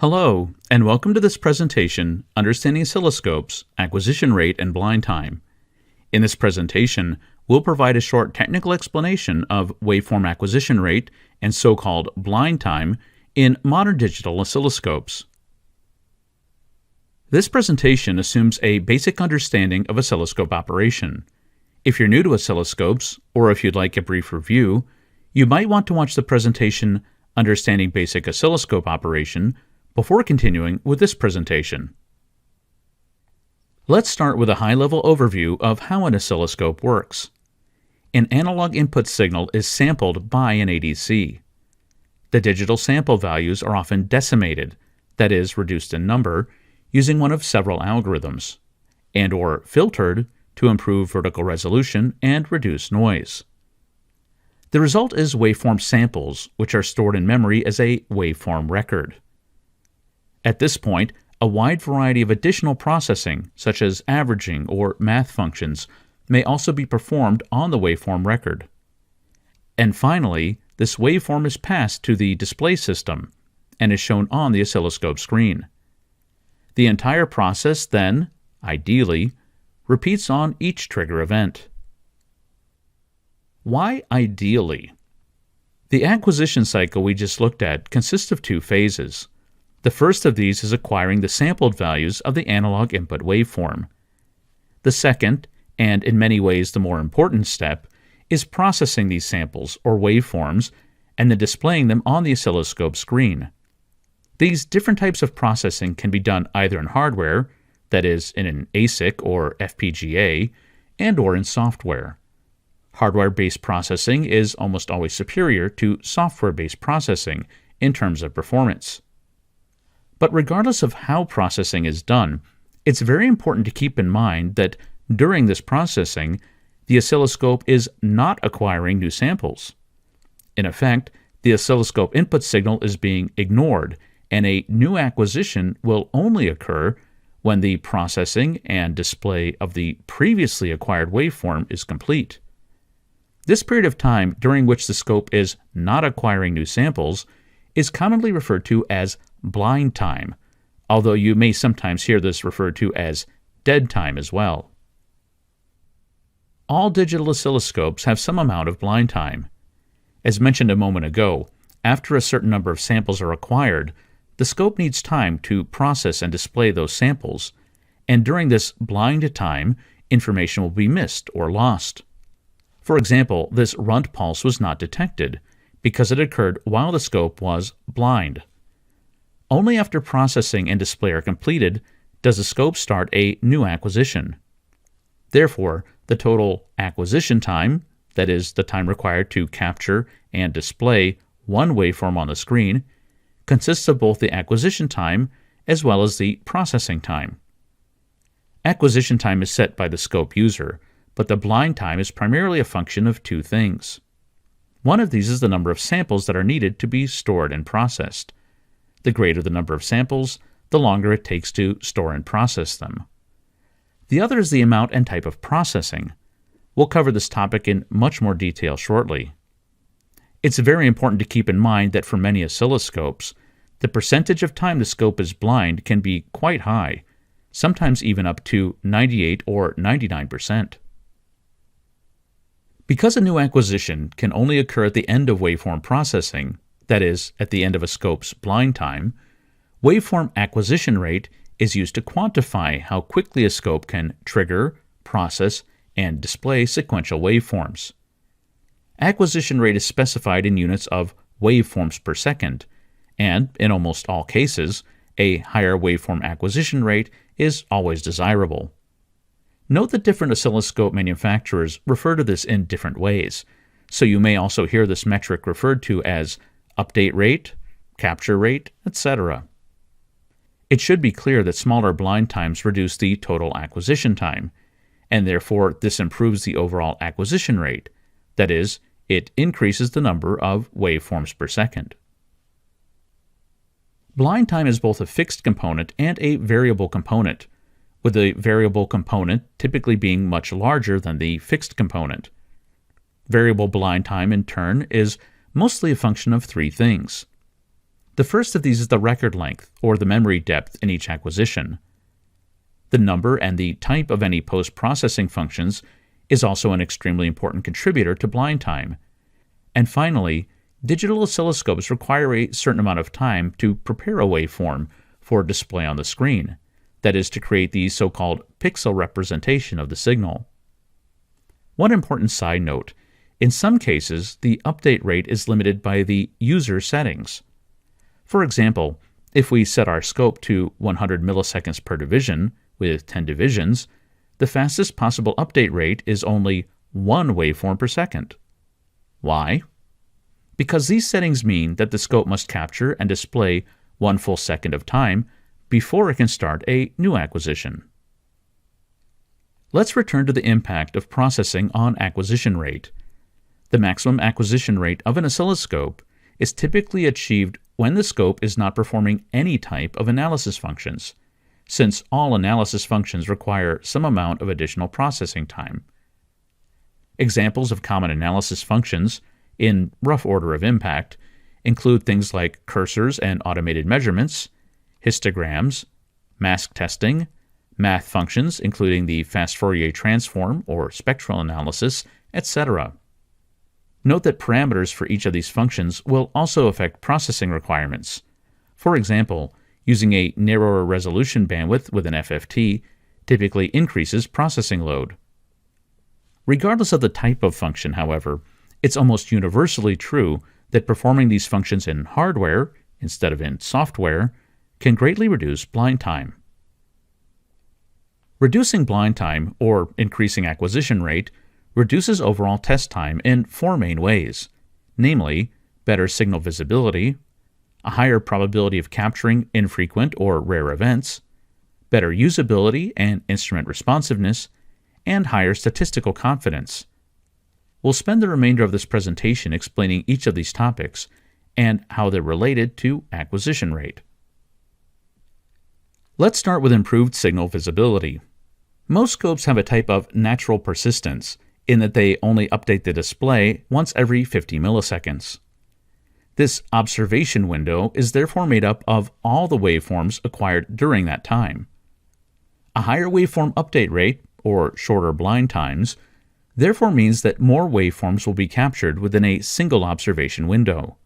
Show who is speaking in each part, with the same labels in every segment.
Speaker 1: Hello, and welcome to this presentation, Understanding Oscilloscopes, Acquisition Rate and Blind Time. In this presentation, we'll provide a short technical explanation of waveform acquisition rate and so-called blind time in modern digital oscilloscopes. This presentation assumes a basic understanding of oscilloscope operation. If you're new to oscilloscopes, or if you'd like a brief review, you might want to watch the presentation Understanding Basic Oscilloscope Operation before continuing with this presentation. Let's start with a high-level overview of how an oscilloscope works. An analog input signal is sampled by an ADC. The digital sample values are often decimated, that is, reduced in number, using one of several algorithms, and/or filtered to improve vertical resolution and reduce noise. The result is waveform samples, which are stored in memory as a waveform record. At this point, a wide variety of additional processing, such as averaging or math functions, may also be performed on the waveform record. And finally, this waveform is passed to the display system and is shown on the oscilloscope screen. The entire process then, ideally, repeats on each trigger event. Why ideally? The acquisition cycle we just looked at consists of two phases. The first of these is acquiring the sampled values of the analog input waveform. The second, and in many ways the more important step, is processing these samples or waveforms and then displaying them on the oscilloscope screen. These different types of processing can be done either in hardware, that is, in an ASIC or FPGA, and/or in software. Hardware-based processing is almost always superior to software-based processing in terms of performance. But regardless of how processing is done, it's very important to keep in mind that during this processing, the oscilloscope is not acquiring new samples. In effect, the oscilloscope input signal is being ignored, and a new acquisition will only occur when the processing and display of the previously acquired waveform is complete. This period of time during which the scope is not acquiring new samples is commonly referred to as blind time, although you may sometimes hear this referred to as dead time as well. All digital oscilloscopes have some amount of blind time. As mentioned a moment ago, after a certain number of samples are acquired, the scope needs time to process and display those samples, and during this blind time, information will be missed or lost. For example, this runt pulse was not detected because it occurred while the scope was blind. Only after processing and display are completed does the scope start a new acquisition. Therefore, the total acquisition time, that is, the time required to capture and display one waveform on the screen, consists of both the acquisition time as well as the processing time. Acquisition time is set by the scope user, but the blind time is primarily a function of two things. One of these is the number of samples that are needed to be stored and processed. The greater the number of samples, the longer it takes to store and process them. The other is the amount and type of processing. We'll cover this topic in much more detail shortly. It's very important to keep in mind that for many oscilloscopes, the percentage of time the scope is blind can be quite high, sometimes even up to 98 or 99%. Because a new acquisition can only occur at the end of waveform processing, that is, at the end of a scope's blind time, waveform acquisition rate is used to quantify how quickly a scope can trigger, process, and display sequential waveforms. Acquisition rate is specified in units of waveforms per second, and in almost all cases, a higher waveform acquisition rate is always desirable. Note that different oscilloscope manufacturers refer to this in different ways, so you may also hear this metric referred to as update rate, capture rate, etc. It should be clear that smaller blind times reduce the total acquisition time, and therefore this improves the overall acquisition rate. That is, it increases the number of waveforms per second. Blind time is both a fixed component and a variable component, with the variable component typically being much larger than the fixed component. Variable blind time, in turn, is mostly a function of three things. The first of these is the record length, or the memory depth in each acquisition. The number and the type of any post-processing functions is also an extremely important contributor to blind time. And finally, digital oscilloscopes require a certain amount of time to prepare a waveform for display on the screen, that is, to create the so-called pixel representation of the signal. One important side note, in some cases, the update rate is limited by the user settings. For example, if we set our scope to 100 milliseconds per division with 10 divisions, the fastest possible update rate is only 1 waveform per second. Why? Because these settings mean that the scope must capture and display 1 full second of time before it can start a new acquisition. Let's return to the impact of processing on acquisition rate. The maximum acquisition rate of an oscilloscope is typically achieved when the scope is not performing any type of analysis functions, since all analysis functions require some amount of additional processing time. Examples of common analysis functions, in rough order of impact, include things like cursors and automated measurements, histograms, mask testing, math functions including the fast Fourier transform or spectral analysis, etc. Note that parameters for each of these functions will also affect processing requirements. For example, using a narrower resolution bandwidth with an FFT typically increases processing load. Regardless of the type of function, however, it's almost universally true that performing these functions in hardware instead of in software can greatly reduce blind time. Reducing blind time, or increasing acquisition rate, reduces overall test time in 4 main ways, namely better signal visibility, a higher probability of capturing infrequent or rare events, better usability and instrument responsiveness, and higher statistical confidence. We'll spend the remainder of this presentation explaining each of these topics and how they're related to acquisition rate. Let's start with improved signal visibility. Most scopes have a type of natural persistence in that they only update the display once every 50 milliseconds. This observation window is therefore made up of all the waveforms acquired during that time. A higher waveform update rate, or shorter blind times, therefore means that more waveforms will be captured within a single observation window.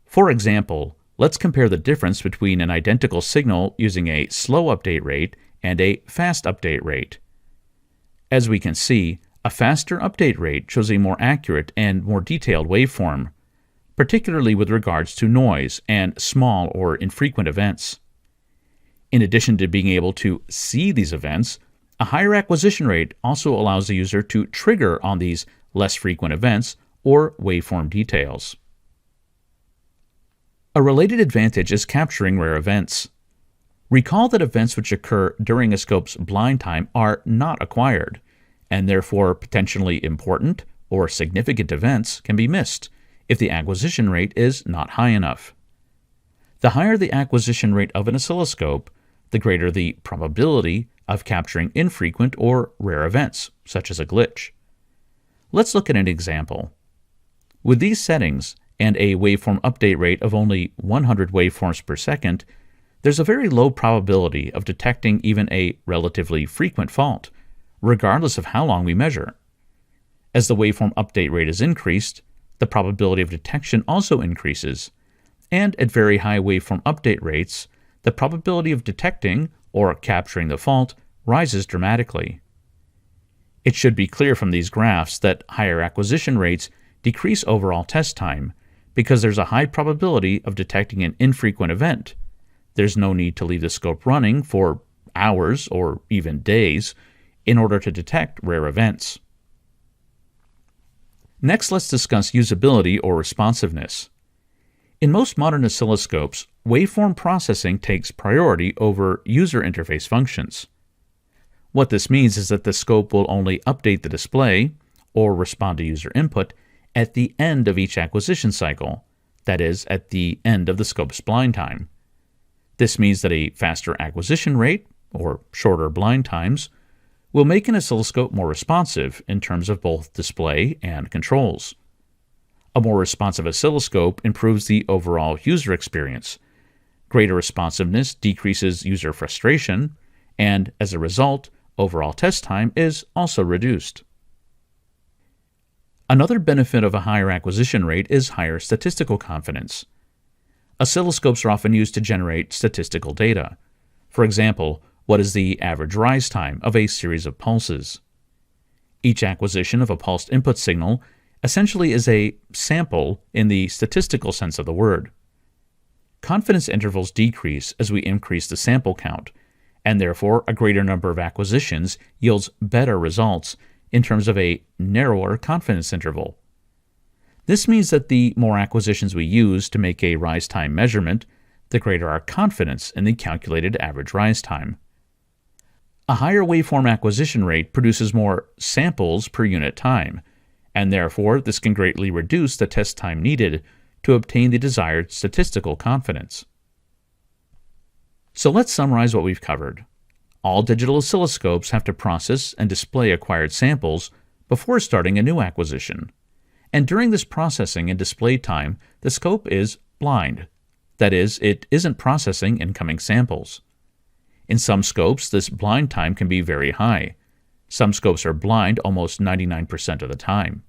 Speaker 1: For example, let's compare the difference between an identical signal using a slow update rate and a fast update rate. As we can see, a faster update rate shows a more accurate and more detailed waveform, particularly with regards to noise and small or infrequent events. In addition to being able to see these events, a higher acquisition rate also allows the user to trigger on these less frequent events or waveform details. A related advantage is capturing rare events. Recall that events which occur during a scope's blind time are not acquired, and therefore potentially important or significant events can be missed if the acquisition rate is not high enough. The higher the acquisition rate of an oscilloscope, the greater the probability of capturing infrequent or rare events, such as a glitch. Let's look at an example. With these settings and a waveform update rate of only 100 waveforms per second, there's a very low probability of detecting even a relatively frequent fault, regardless of how long we measure. As the waveform update rate is increased, the probability of detection also increases, and at very high waveform update rates, the probability of detecting or capturing the fault rises dramatically. It should be clear from these graphs that higher acquisition rates decrease overall test time because there's a high probability of detecting an infrequent event. There's no need to leave the scope running for hours or even days in order to detect rare events. Next, let's discuss usability or responsiveness. In most modern oscilloscopes, waveform processing takes priority over user interface functions. What this means is that the scope will only update the display or respond to user input at the end of each acquisition cycle, that is, at the end of the scope's blind time. This means that a faster acquisition rate, or shorter blind times, will make an oscilloscope more responsive in terms of both display and controls. A more responsive oscilloscope improves the overall user experience. Greater responsiveness decreases user frustration, and as a result, overall test time is also reduced. Another benefit of a higher acquisition rate is higher statistical confidence. Oscilloscopes are often used to generate statistical data. For example, what is the average rise time of a series of pulses? Each acquisition of a pulsed input signal essentially is a sample in the statistical sense of the word. Confidence intervals decrease as we increase the sample count, and therefore a greater number of acquisitions yields better results in terms of a narrower confidence interval. This means that the more acquisitions we use to make a rise time measurement, the greater our confidence in the calculated average rise time. A higher waveform acquisition rate produces more samples per unit time, and therefore this can greatly reduce the test time needed to obtain the desired statistical confidence. So let's summarize what we've covered. All digital oscilloscopes have to process and display acquired samples before starting a new acquisition. And during this processing and display time, the scope is blind. That is, it isn't processing incoming samples. In some scopes, this blind time can be very high. Some scopes are blind almost 99% of the time.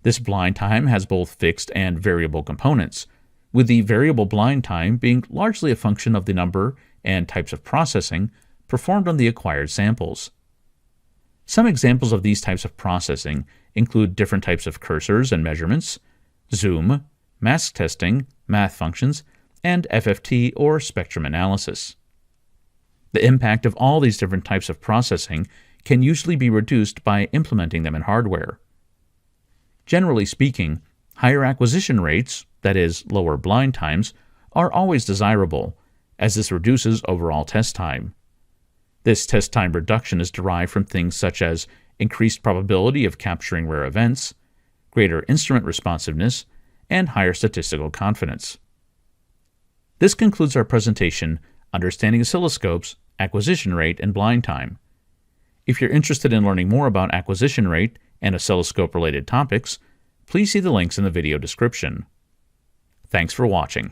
Speaker 1: This blind time has both fixed and variable components, with the variable blind time being largely a function of the number and types of processing performed on the acquired samples. Some examples of these types of processing include different types of cursors and measurements, zoom, mask testing, math functions, and FFT or spectrum analysis. The impact of all these different types of processing can usually be reduced by implementing them in hardware. Generally speaking, higher acquisition rates, that is, lower blind times, are always desirable, as this reduces overall test time. This test time reduction is derived from things such as increased probability of capturing rare events, greater instrument responsiveness, and higher statistical confidence. This concludes our presentation, Understanding Oscilloscopes, Acquisition Rate, and Blind Time. If you're interested in learning more about acquisition rate and oscilloscope-related topics, please see the links in the video description. Thanks for watching.